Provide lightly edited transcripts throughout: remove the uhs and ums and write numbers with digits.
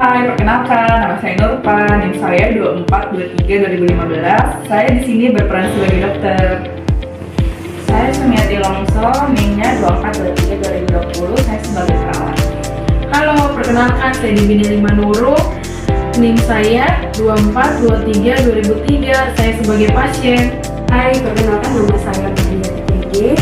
Hai, perkenalkan, nama saya Nurpan, NIM saya 2423-2015. Saya di sini berperan sebagai dokter. Saya Sumiati Longso, NIM-nya 2423-2020, saya sebagai perawat. Halo, perkenalkan saya Divini Lima Nurul, NIM saya 2423-2003, saya sebagai pasien. Hai, perkenalkan nama saya Maria TPG,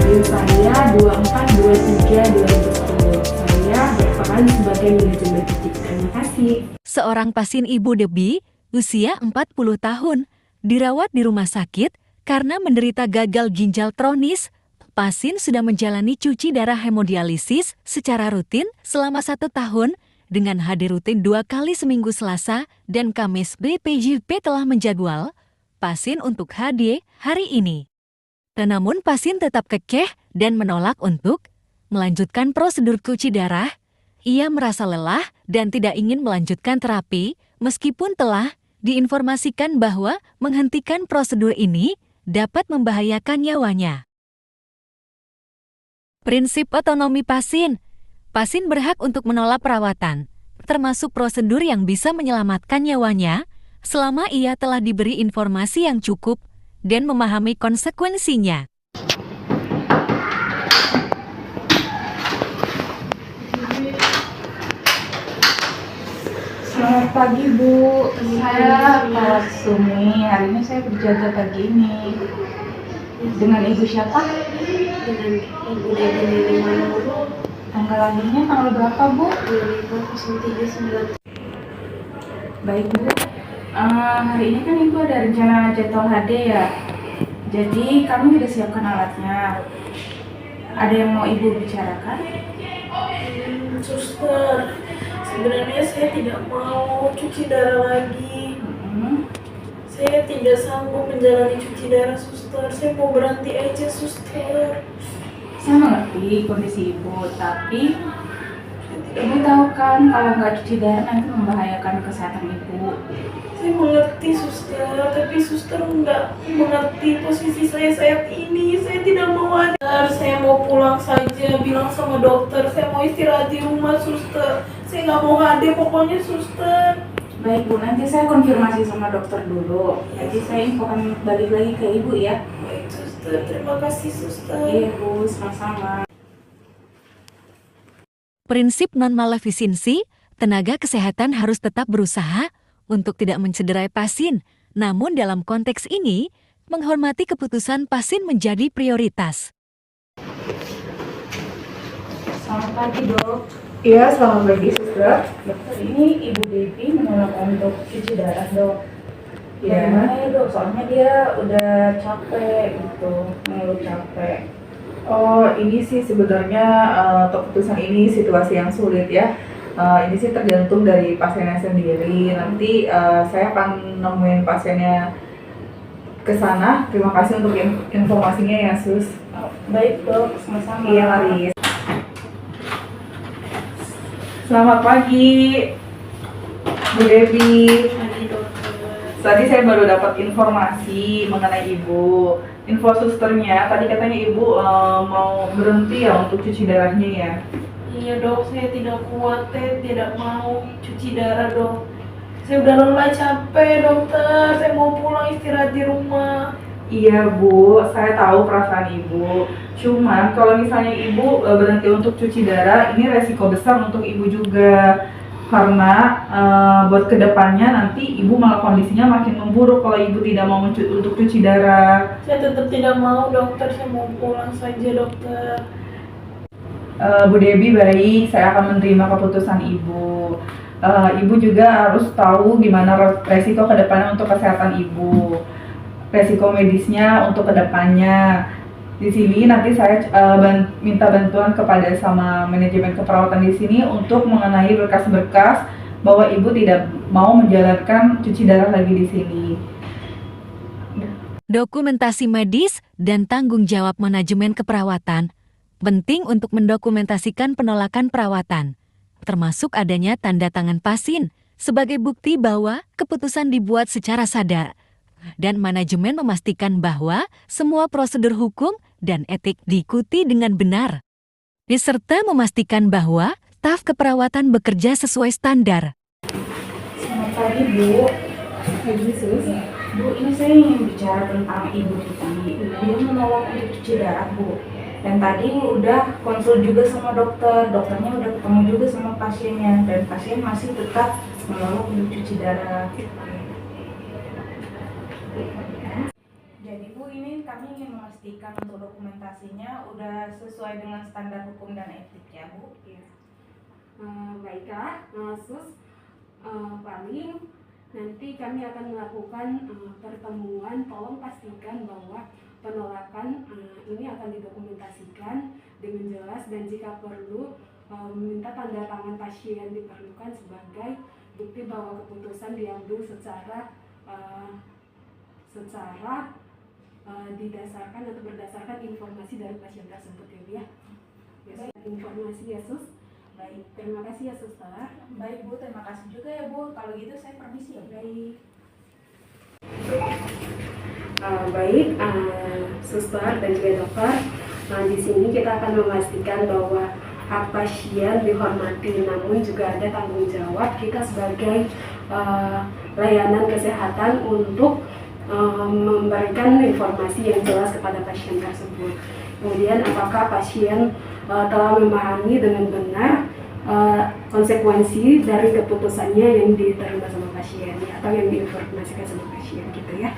NIM saya 2423-2010. Saya berperan sebagai manajemen titik. Terima kasih. Seorang pasien Ibu Debbie, usia 40 tahun, dirawat di rumah sakit karena menderita gagal ginjal kronis. Pasien sudah menjalani cuci darah hemodialisis secara rutin selama 1 tahun dengan hadir rutin 2 kali seminggu Selasa dan Kamis. BPJP telah menjadwal pasien untuk hadir hari ini. Namun pasien tetap kekeh dan menolak untuk melanjutkan prosedur cuci darah. Ia merasa lelah dan tidak ingin melanjutkan terapi meskipun telah diinformasikan bahwa menghentikan prosedur ini dapat membahayakan nyawanya. Prinsip otonomi pasien. Pasien berhak untuk menolak perawatan, termasuk prosedur yang bisa menyelamatkan nyawanya, selama ia telah diberi informasi yang cukup dan memahami konsekuensinya. Selamat pagi Bu, saya Pak Sumi. Hari ini saya berjaga pagi ini. Dengan Ibu siapa? Dengan Ibu Divini Lima Nurul, Tanggal lahirnya tanggal berapa Bu? 2503 Baik Bu, hari ini kan Ibu ada rencana jadwal HD ya. Jadi kami sudah siapkan alatnya. Ada yang mau Ibu bicarakan? Suster, sebenarnya saya tidak mau cuci darah lagi. Saya tidak sanggup menjalani cuci darah, suster. Saya mau berhenti aja, suster. Saya mengerti kondisi Ibu, tapi Ibu tahu kan kalau nggak cuci darah nanti membahayakan kesehatan Ibu. Saya mengerti, suster, tapi suster nggak mengerti posisi saya saat ini. Saya tidak mau ada. Saya mau pulang saja, bilang sama dokter. Saya mau istirahat di rumah, suster. Saya nggak mau ada pokoknya, suster. Baik Bu, nanti saya konfirmasi sama dokter dulu. Jadi saya infokan balik lagi ke Ibu ya. Baik, suster. Terima kasih, suster. Iya Bu, sama-sama. Prinsip non-malefisensi, tenaga kesehatan harus tetap berusaha untuk tidak mencederai pasien. Namun dalam konteks ini, menghormati keputusan pasien menjadi prioritas. Selamat pagi Dok. Iya, selamat pagi Suster. Dokter, ini Ibu Devi menolak untuk cuci darah Dok. Iya. Gimana ya Dok? Soalnya dia udah capek gitu, mengeluh capek. Oh, ini sih sebenarnya untuk keputusan ini situasi yang sulit ya. Ini sih tergantung dari pasiennya sendiri. Nanti saya akan nemuin pasiennya ke sana. Terima kasih untuk informasinya ya, Sus. Baik Dok, sama-sama. Iya, Laris. Selamat pagi, Bu Devi. Tadi saya baru dapat informasi mengenai Ibu. Info susternya, tadi katanya Ibu mau berhenti ya untuk cuci darahnya ya? Iya dok, saya tidak kuat, tidak mau cuci darah dok. Saya udah lelah, capek dokter, saya mau pulang istirahat di rumah. Iya Bu, saya tahu perasaan Ibu. Cuman kalau misalnya Ibu berhenti untuk cuci darah, ini resiko besar untuk Ibu juga. Karena buat kedepannya nanti Ibu malah kondisinya makin memburuk kalau Ibu tidak mau untuk cuci darah. Saya tetap tidak mau dokter, saya mau pulang saja dokter. Bu Debbie baik, saya akan menerima keputusan Ibu. Ibu juga harus tahu gimana resiko kedepannya untuk kesehatan Ibu. Resiko medisnya untuk kedepannya. Di sini nanti saya minta bantuan kepada sama manajemen keperawatan di sini untuk mengenai berkas-berkas bahwa Ibu tidak mau menjalankan cuci darah lagi di sini. Dokumentasi medis dan tanggung jawab manajemen keperawatan penting untuk mendokumentasikan penolakan perawatan, termasuk adanya tanda tangan pasien sebagai bukti bahwa keputusan dibuat secara sadar. Dan manajemen memastikan bahwa semua prosedur hukum dan etik diikuti dengan benar. Serta memastikan bahwa staf keperawatan bekerja sesuai standar. pagi Bu. Pagi sus. Bu, ini saya ingin bicara tentang ibu tadi. Dia menolak untuk cuci darah Bu. Dan tadi udah konsul juga sama dokter. Dokternya udah ketemu juga sama pasiennya. Dan pasien masih tetap menolak untuk cuci darah. Jadi Bu, ini kami ingin memastikan untuk dokumentasinya udah sesuai dengan standar hukum dan etik ya Bu. Baiklah, sus. Paling nanti kami akan melakukan pertemuan. Tolong pastikan bahwa penolakan ini akan didokumentasikan dengan jelas dan jika perlu meminta tanda tangan pasien diperlukan sebagai bukti bahwa keputusan diambil secara didasarkan atau berdasarkan informasi dari pasien tersebut ya Bu ya. Informasi ya sus. Baik, terima kasih ya suster. Baik Bu, terima kasih juga ya Bu. Kalau gitu saya permisi ya. Baik. Baik, suster dan juga dokter. Di sini kita akan memastikan bahwa hak pasien dihormati, namun juga ada tanggung jawab kita sebagai layanan kesehatan untuk memberikan informasi yang jelas kepada pasien tersebut. Kemudian apakah pasien telah memahami dengan benar konsekuensi dari keputusannya yang diterima sama pasien atau yang diinformasikan sama pasien gitu ya.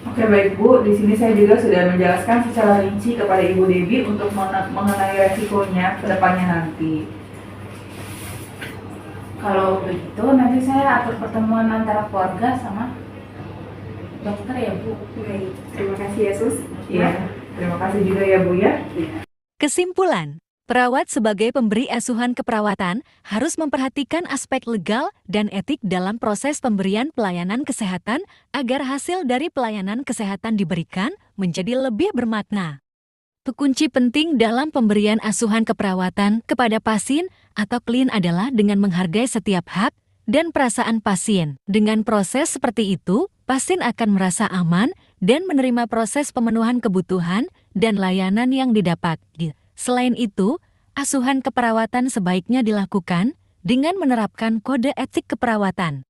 Oke baik Bu, di sini saya juga sudah menjelaskan secara rinci kepada Ibu Debbie untuk mengenai resikonya ke depannya nanti. Kalau begitu nanti saya atur pertemuan antara keluarga sama dokter ya Bu. Baik, terima kasih ya sus. Iya, terima kasih juga ya Bu ya. Kesimpulan, perawat sebagai pemberi asuhan keperawatan harus memperhatikan aspek legal dan etik dalam proses pemberian pelayanan kesehatan agar hasil dari pelayanan kesehatan diberikan menjadi lebih bermakna. Kunci penting dalam pemberian asuhan keperawatan kepada pasien atau klien adalah dengan menghargai setiap hak dan perasaan pasien. Dengan proses seperti itu, pasien akan merasa aman dan menerima proses pemenuhan kebutuhan dan layanan yang didapat. Selain itu, asuhan keperawatan sebaiknya dilakukan dengan menerapkan kode etik keperawatan.